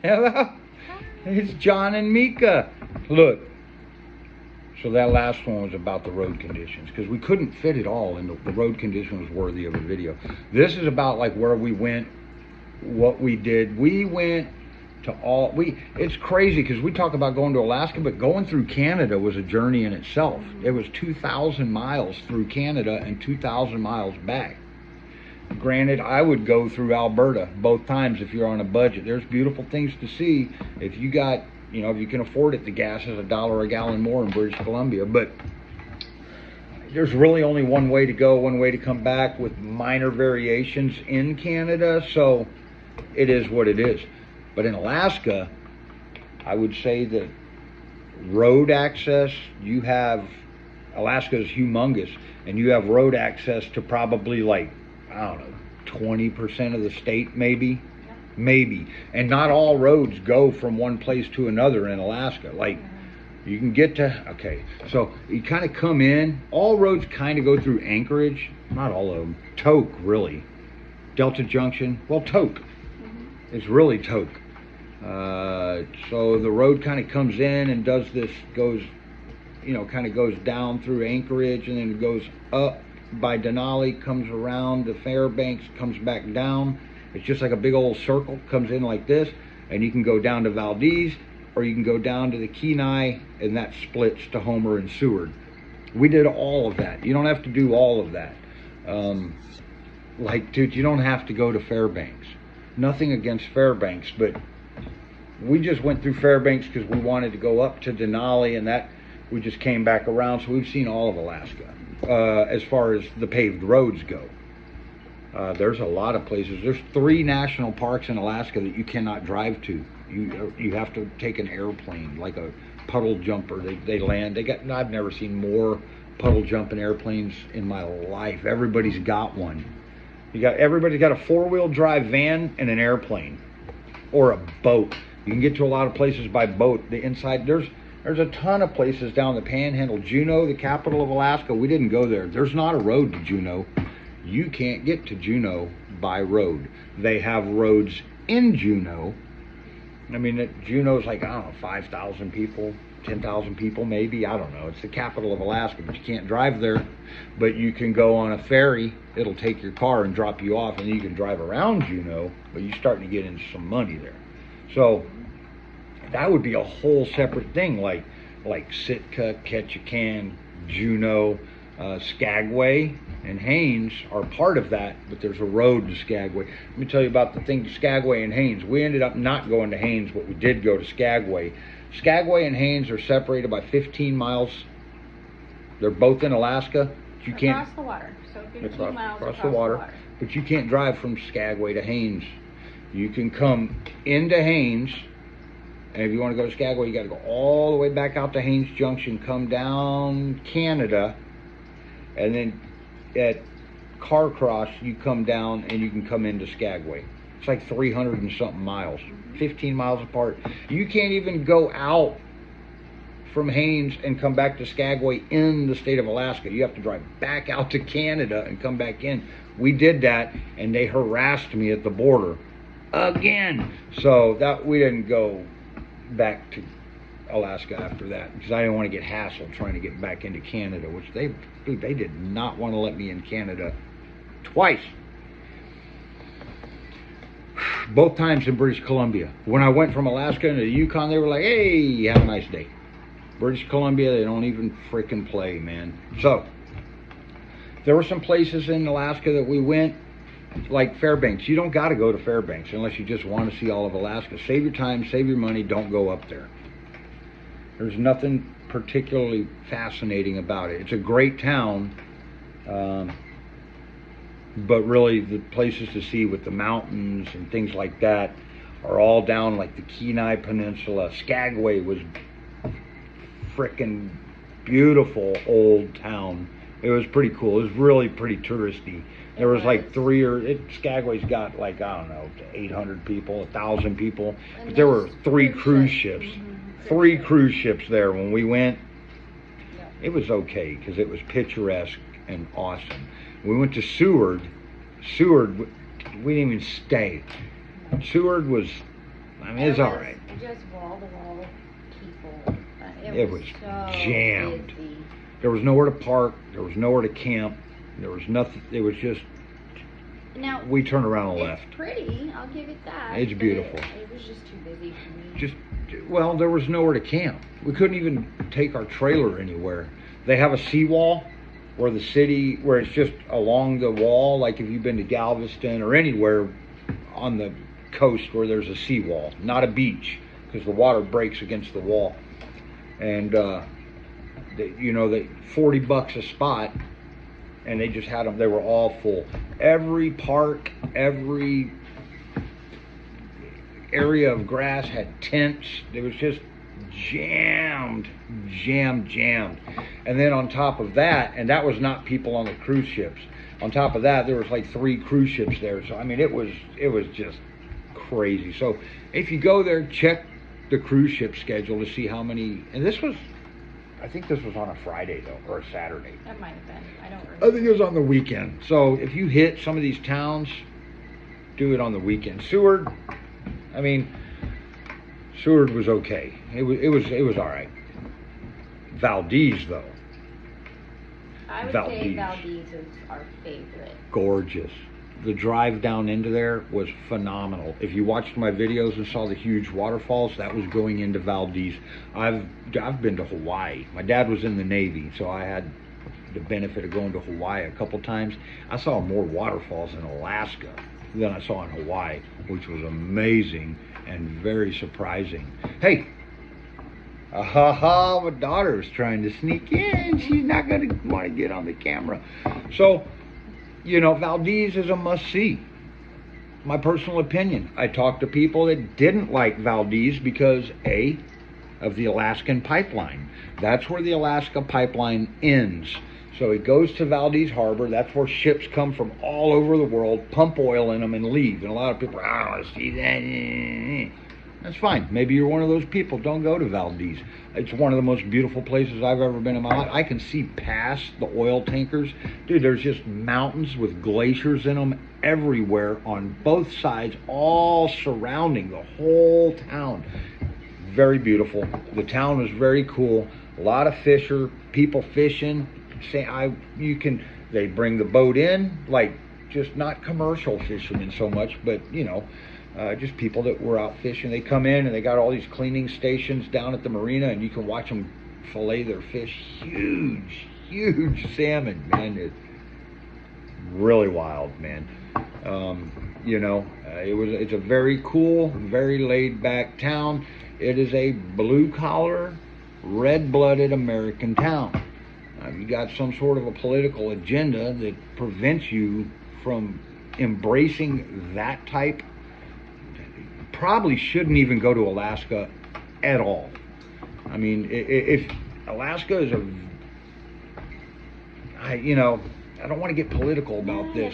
Hello. It's John and Mika. Look. So that last one was about the road conditions because we couldn't fit it all, and the road condition was worthy of a video. This is about like where we went, what we did. We went to it's crazy because we talk about going to Alaska, but going through Canada was a journey in itself. It was 2,000 miles through Canada and 2,000 miles back. Granted, I would go through Alberta both times if you're on a budget. There's beautiful things to see if you got, you know, if you can afford it. The gas is $1 a gallon more in British Columbia, but there's really only one way to go, one way to come back with minor variations in Canada. So it is what it is. But in Alaska, I would say that road access, Alaska is humongous, and you have road access to probably like, I don't know, 20% of the state, maybe. And not all roads go from one place to another in Alaska. Like, you can get to, okay, so you kind of come in, all roads kind of go through Anchorage, not all of them, Tok, really. Delta Junction, well, Tok. It's really Tok. So the road kind of comes in and does this, goes, you know, kind of goes down through Anchorage, and then it goes up by Denali, comes around the Fairbanks, comes back down. It's just like a big old circle, comes in like this, and you can go down to Valdez, or you can go down to the Kenai, and that splits to Homer and Seward. We did all of that. You don't have to do all of that. Like, dude, you don't have to go to Fairbanks. Nothing against Fairbanks, but we just went through Fairbanks because we wanted to go up to Denali, and that we just came back around. So we've seen all of Alaska as far as the paved roads go. There's a lot of places. There's 3 national parks in Alaska that you cannot drive to. You have to take an airplane, like a puddle jumper. They land. I've never seen more puddle jumping airplanes in my life. Everybody's got one. Everybody's got a 4-wheel drive van and an airplane, or a boat. You can get to a lot of places by boat. The inside, there's a ton of places down the Panhandle. Juneau, the capital of Alaska, we didn't go there. There's not a road to Juneau. You can't get to Juneau by road. They have roads in Juneau. I mean, Juneau's like, I don't know, 5,000 people, 10,000 people maybe. I don't know. It's the capital of Alaska, but you can't drive there. But you can go on a ferry. It'll take your car and drop you off, and then you can drive around Juneau, but you're starting to get into some money there. So that would be a whole separate thing, like Sitka, Ketchikan, Juneau, Skagway, and Haines are part of that, but there's a road to Skagway. Let me tell you about the thing to Skagway and Haines. We ended up not going to Haines, but we did go to Skagway. Skagway and Haines are separated by 15 miles. They're both in Alaska. You can't across the water. So 15 miles across the water. But you can't drive from Skagway to Haines. You can come into Haines, and if you want to go to Skagway, you got to go all the way back out to Haines Junction, come down Canada, and then at Carcross, you come down and you can come into Skagway. It's like 300 and something miles, 15 miles apart. You can't even go out from Haines and come back to Skagway in the state of Alaska. You have to drive back out to Canada and come back in. We did that, and they harassed me at the border again. So that we didn't go back to Alaska after that because I didn't want to get hassled trying to get back into Canada, which they did not want to let me in Canada twice. Both times in British Columbia. When I went from Alaska into the Yukon, they were like, hey, have a nice day. British Columbia, they don't even frickin' play, man. So there were some places in Alaska that we went, like Fairbanks. You don't got to go to Fairbanks unless you just want to see all of Alaska. Save your time, save your money, don't go up there. There's nothing particularly fascinating about it. It's a great town, but really the places to see with the mountains and things like that are all down like the Kenai Peninsula. Skagway was frickin' beautiful old town. It was pretty cool. It was really pretty touristy. There was like Skagway's got like, I don't know, 800 people, 1,000 people. But there were 3 cruise ships. 3 cruise ships there when we went. It was okay because it was picturesque and awesome. We went to Seward. We didn't even stay. Seward was, I I mean, it's all right. Just wall-to-wall people. It was so jammed. busy. There was nowhere to park. There was nowhere to camp. There was nothing. It was just. Now, we turned around and left. It's pretty. I'll give it that. It's beautiful. It was just too busy for me. Well, there was nowhere to camp. We couldn't even take our trailer anywhere. They have a seawall where it's just along the wall, like if you've been to Galveston or anywhere on the coast where there's a seawall, not a beach, because the water breaks against the wall. And, they $40 a spot, and they just had them, they were all full. Every park, every area of grass had tents. It was just jammed. And then on top of that, and that was not people on the cruise ships. On top of that, there was like 3 cruise ships there. So I mean, it was just crazy. So if you go there, check the cruise ship schedule to see how many. And I think this was on a Friday though, or a Saturday. That might have been. I don't remember. I think it was on the weekend. So if you hit some of these towns, do it on the weekend. Seward was okay. It was all right. Valdez though. I would say Valdez is our favorite. Gorgeous. The drive down into there was phenomenal. If you watched my videos and saw the huge waterfalls, that was going into Valdez. I've been to Hawaii. My dad was in the Navy, so I had the benefit of going to Hawaii a couple times. I saw more waterfalls in Alaska than I saw in Hawaii, which was amazing and very surprising. Hey, my daughter's trying to sneak in. She's not going to want to get on the camera. So, Valdez is a must-see. My personal opinion. I talked to people that didn't like Valdez because, A, of the Alaskan pipeline. That's where the Alaska pipeline ends. So it goes to Valdez Harbor. That's where ships come from all over the world, pump oil in them, and leave. And a lot of people, I don't want to see that. That's fine. Maybe you're one of those people. Don't go to Valdez. It's one of the most beautiful places I've ever been in my life. I can see past the oil tankers. Dude, there's just mountains with glaciers in them everywhere on both sides, all surrounding the whole town. Very beautiful. The town was very cool. A lot of people fishing. They bring the boat in, like just not commercial fishermen so much, but just people that were out fishing. They come in and they got all these cleaning stations down at the marina, and you can watch them fillet their fish. Huge salmon, man. It's really wild, man. It's a very cool, very laid back town. It is a blue collar, red-blooded American town. You got some sort of a political agenda that prevents you from embracing that type. Probably shouldn't even go to Alaska at all. I mean, if Alaska is I don't want to get political about this.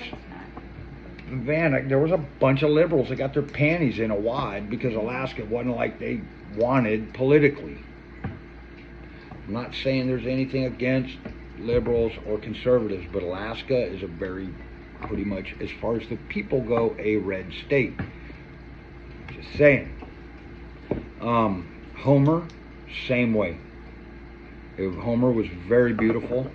Man, there was a bunch of liberals that got their panties in a wad because Alaska wasn't like they wanted politically. I'm not saying there's anything against liberals or conservatives, but Alaska is a very, pretty much, as far as the people go, a red state. Just saying. Homer, same way. Homer was very beautiful.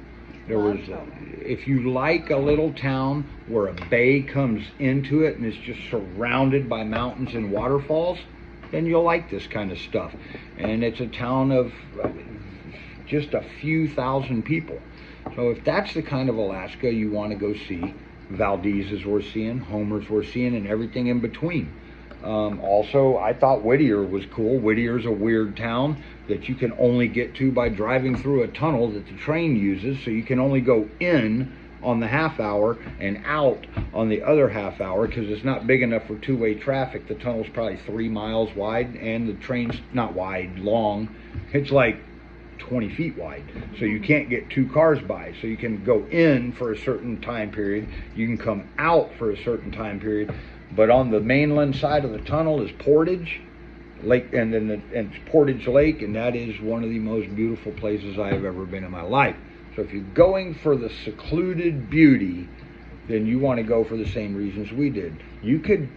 If you like a little town where a bay comes into it and it's just surrounded by mountains and waterfalls, then you'll like this kind of stuff. And it's a town of just a few thousand people. So if that's the kind of Alaska you want to go see, Valdez is worth seeing, Homer's worth seeing, and everything in between. Also, I thought Whittier was cool. Whittier's a weird town that you can only get to by driving through a tunnel that the train uses, so you can only go in on the half hour and out on the other half hour because it's not big enough for two-way traffic. The tunnel's probably 3 miles wide, and the train's not wide, long. It's like 20 feet wide, so you can't get 2 cars by. So you can go in for a certain time period, you can come out for a certain time period, but on the mainland side of the tunnel is Portage Lake, and then it's Portage Lake, and that is one of the most beautiful places I have ever been in my life. So if you're going for the secluded beauty, then you want to go for the same reasons we did. You could,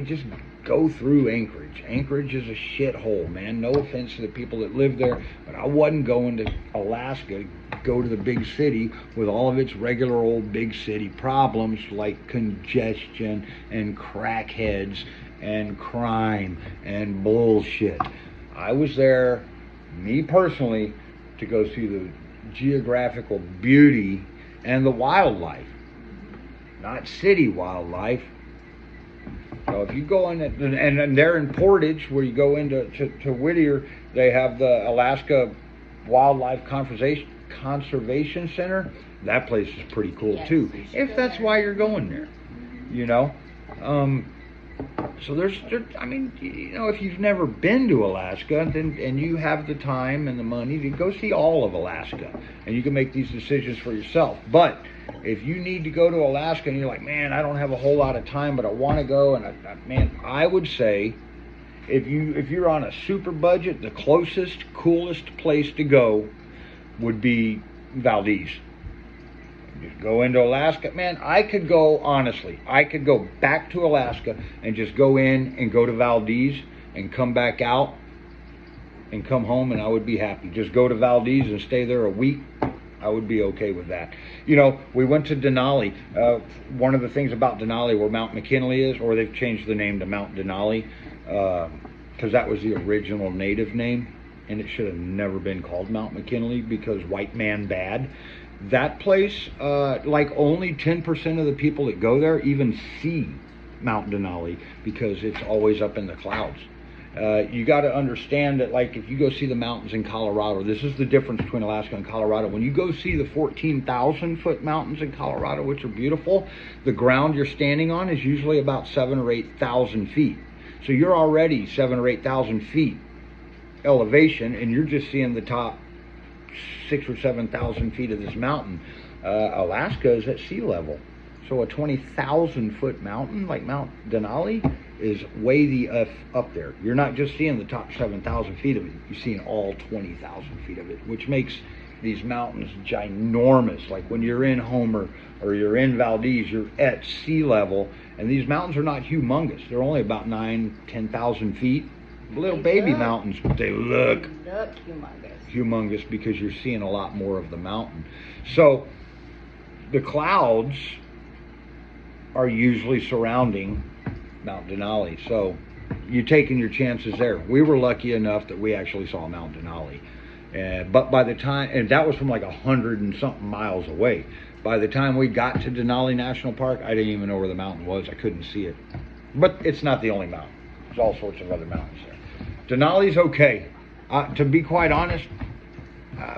just go through Anchorage. Anchorage is a shithole, man. No offense to the people that live there, but I wasn't going to Alaska to go to the big city with all of its regular old big city problems like congestion and crackheads and crime and bullshit. I was there, me personally, to go see the geographical beauty and the wildlife, not city wildlife. So if you go in, and they're in Portage, where you go into to Whittier, they have the Alaska Wildlife Conservation Center. That place is pretty cool too, if that's why you're going there, you know. So I mean, you know, if you've never been to Alaska, and you have the time and the money to go see all of Alaska, and you can make these decisions for yourself. But if you need to go to Alaska and you're like, man, I don't have a whole lot of time, but I want to go, and I would say, if you're on a super budget, the closest, coolest place to go would be Valdez. Just go into Alaska, man. I could go back to Alaska and just go in and go to Valdez and come back out and come home, and I would be happy. Just go to Valdez and stay there a week. I would be okay with that. You know, we went to Denali. One of the things about Denali, where Mount McKinley is, or they've changed the name to Mount Denali, because that was the original native name, and it should have never been called Mount McKinley because white man bad. That place, like only 10% of the people that go there even see Mount Denali because it's always up in the clouds. You got to understand that, like, if you go see the mountains in Colorado, this is the difference between Alaska and Colorado. When you go see the 14,000 foot mountains in Colorado, which are beautiful, the ground you're standing on is usually about 7,000 or 8,000 feet. So you're already 7,000 or 8,000 feet elevation, and you're just seeing the top 6,000 or 7,000 feet of this mountain. Alaska is at sea level, so a 20,000 foot mountain like Mount Denali is way the F up there. You're not just seeing the top 7,000 feet of it, you're seeing all 20,000 feet of it, which makes these mountains ginormous. Like when you're in Homer or you're in Valdez, you're at sea level, and these mountains are not humongous. They're only about 9,000-10,000 feet. Little baby mountains, but they look humongous because you're seeing a lot more of the mountain. So the clouds are usually surrounding Mount Denali, so you're taking your chances there. We were lucky enough that we actually saw Mount Denali, but by the time, and that was from like 100 and something miles away. By the time we got to Denali National Park, I didn't even know where the mountain was. I couldn't see it. But it's not the only mountain. There's all sorts of other mountains there. Denali's okay. To be quite honest,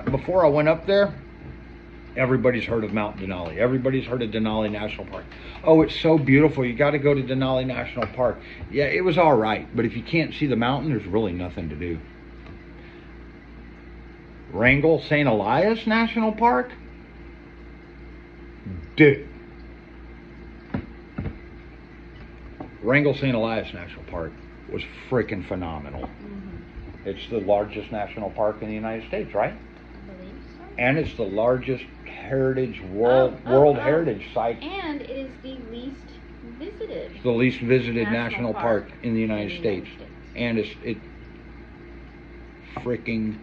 before I went up there, everybody's heard of Mount Denali. Everybody's heard of Denali National Park. Oh, it's so beautiful. You got to go to Denali National Park. Yeah, it was all right, but if you can't see the mountain, there's really nothing to do. Wrangell St. Elias National Park? Dude. Wrangell St. Elias National Park was freaking phenomenal. Mm-hmm. It's the largest national park in the United States, right? I believe so. And it's the largest heritage world heritage site. And it is the least visited. It's the least visited national park in the United States. And it's freaking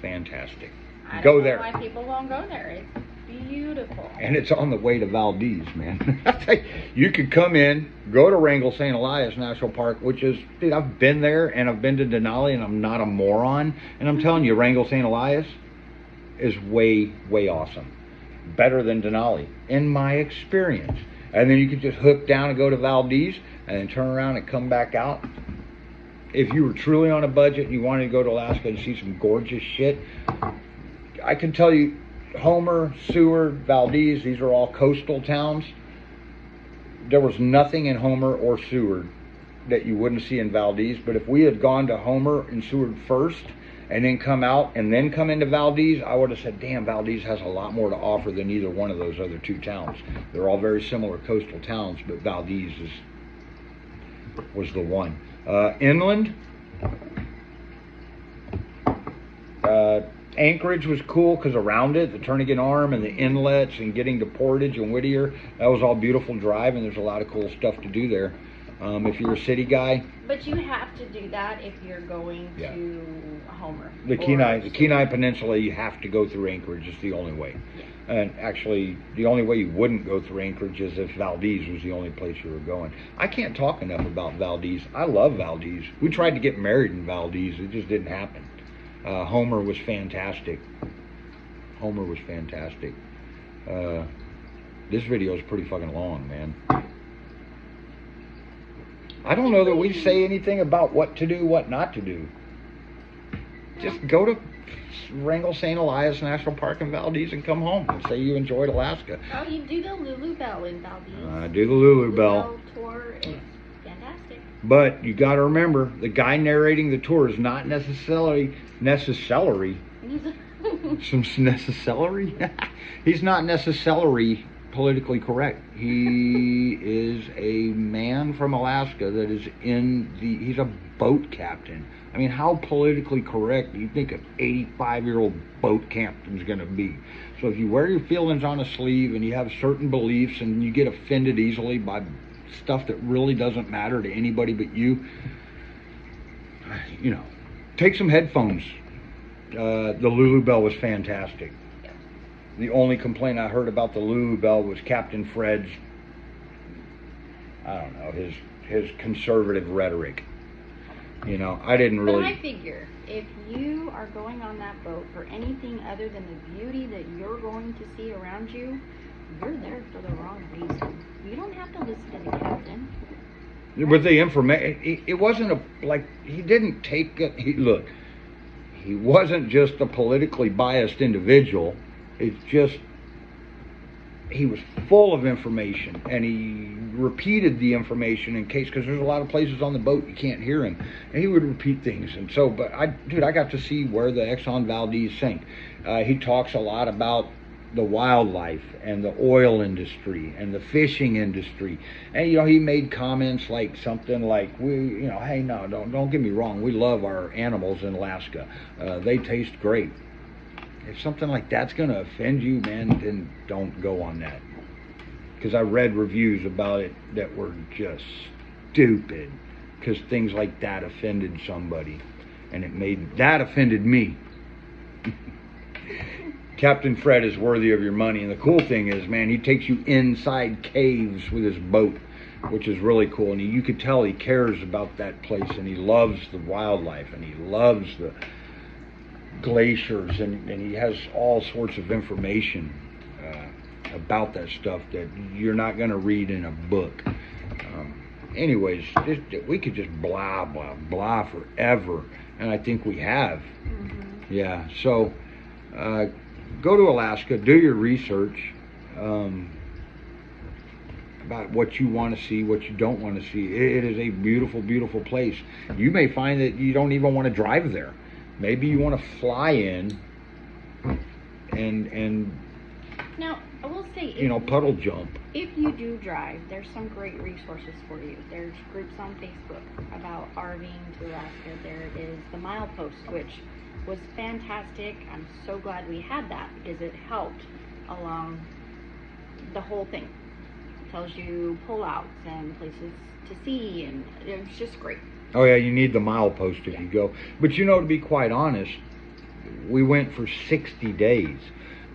fantastic. I Go don't there. know why people won't go there. It's beautiful. And it's on the way to Valdez, man. You could come in, go to Wrangell St. Elias National Park, which is, dude, I've been there and I've been to Denali, and I'm not a moron. And I'm telling you, Wrangell St. Elias is way, way awesome. Better than Denali, in my experience. And then you could just hook down and go to Valdez and then turn around and come back out. If you were truly on a budget and you wanted to go to Alaska and see some gorgeous shit, I can tell you, Homer, Seward, Valdez, these are all coastal towns. There was nothing in Homer or Seward that you wouldn't see in Valdez. But if we had gone to Homer and Seward first and then come out and then come into Valdez, I would have said, damn, Valdez has a lot more to offer than either one of those other two towns. They're all very similar coastal towns, but Valdez was the one. Inland, Anchorage was cool because around it, the Turnagain Arm and the inlets and getting to Portage and Whittier, that was all beautiful drive, and there's a lot of cool stuff to do there. If you're a city guy, But you have to do that if you're going Yeah. to Homer. the or Kenai Peninsula, you have to go through Anchorage. It's the only way. Yeah. And actually, the only way you wouldn't go through Anchorage is if Valdez was the only place you were going. I can't talk enough about Valdez. I love Valdez. We tried to get married in Valdez. It just didn't happen. Homer was fantastic. Homer was fantastic. This video is pretty fucking long, man. I don't know that we say anything about what to do, what not to do. Just go to Wrangell St. Elias National Park in Valdez and come home and say you enjoyed Alaska. Oh, you do the Lulu Bell in Valdez. Do the Lulu Bell. Tour is fantastic. But you got to remember, the guy narrating the tour is not necessarily. He's not necessarily politically correct. He is a man from Alaska that is he's a boat captain. I mean, how politically correct do you think an 85-year-old boat captain's going to be? So if you wear your feelings on a sleeve and you have certain beliefs and you get offended easily by stuff that really doesn't matter to anybody but you, take some headphones. The Lulu Bell was fantastic. The only complaint I heard about the Lulu Bell was Captain Fred's, I don't know, his conservative rhetoric. I didn't really. But I figure if you are going on that boat for anything other than the beauty that you're going to see around you, you're there for the wrong reason. You don't have to listen to the captain. With the information, it wasn't he didn't take it. Look, he wasn't just a politically biased individual. It's just he was full of information, and he repeated the information in case, because there's a lot of places on the boat you can't hear him, and he would repeat things. And so, but I got to see where the Exxon Valdez sank. He talks a lot about the wildlife and the oil industry and the fishing industry, and he made comments like something like, hey, no, don't get me wrong, we love our animals in Alaska, they taste great. If something like that's going to offend you, man, then don't go on that. Because I read reviews about it that were just stupid. Because things like that offended somebody. And that offended me. Captain Fred is worthy of your money. And the cool thing is, man, he takes you inside caves with his boat, which is really cool. And you could tell he cares about that place. And he loves the wildlife. And he loves the glaciers, and he has all sorts of information about that stuff that you're not going to read in a book. Anyways, we could just blah blah blah forever, and I think we have. Mm-hmm. Yeah, so go to Alaska, do your research about what you want to see, what you don't want to see. It is a beautiful, beautiful place. You may find that you don't even want to drive there. Maybe you want to fly in and now I will say, puddle jump. If you do drive, there's some great resources for you. There's groups on Facebook about RVing to Alaska. There is the Milepost, which was fantastic. I'm so glad we had that because it helped along the whole thing. It tells you pullouts and places to see, and it was just great. Oh yeah, you need the Milepost if you go. But to be quite honest, we went for 60 days.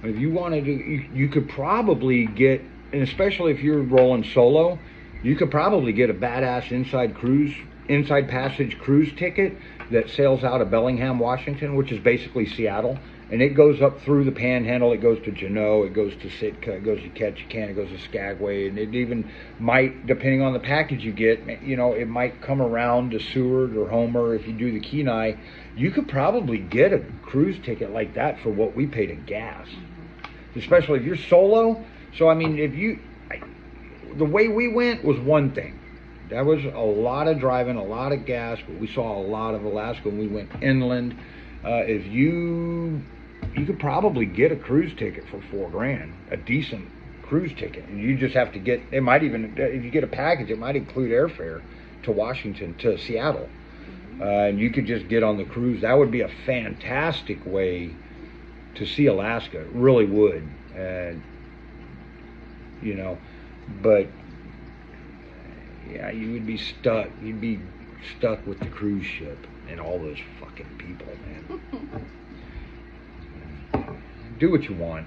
If you wanted to, you could probably get, and especially if you're rolling solo, you could probably get a badass inside passage cruise ticket that sails out of Bellingham, Washington, which is basically Seattle. And it goes up through the Panhandle, it goes to Juneau, it goes to Sitka, it goes to Ketchikan, it goes to Skagway, and it even might, depending on the package you get, it might come around to Seward or Homer. If you do the Kenai, you could probably get a cruise ticket like that for what we paid in gas. Especially if you're solo. So, I mean, the way we went was one thing. That was a lot of driving, a lot of gas, but we saw a lot of Alaska when we went inland. If you could probably get a cruise ticket for $4,000, a decent cruise ticket, and you just have to get. It might even, if you get a package, it might include airfare to Washington, to Seattle, and you could just get on the cruise. That would be a fantastic way to see Alaska. It really would, but Yeah, you would be stuck. You'd be stuck with the cruise ship and all those fucking people, man. Do what you want.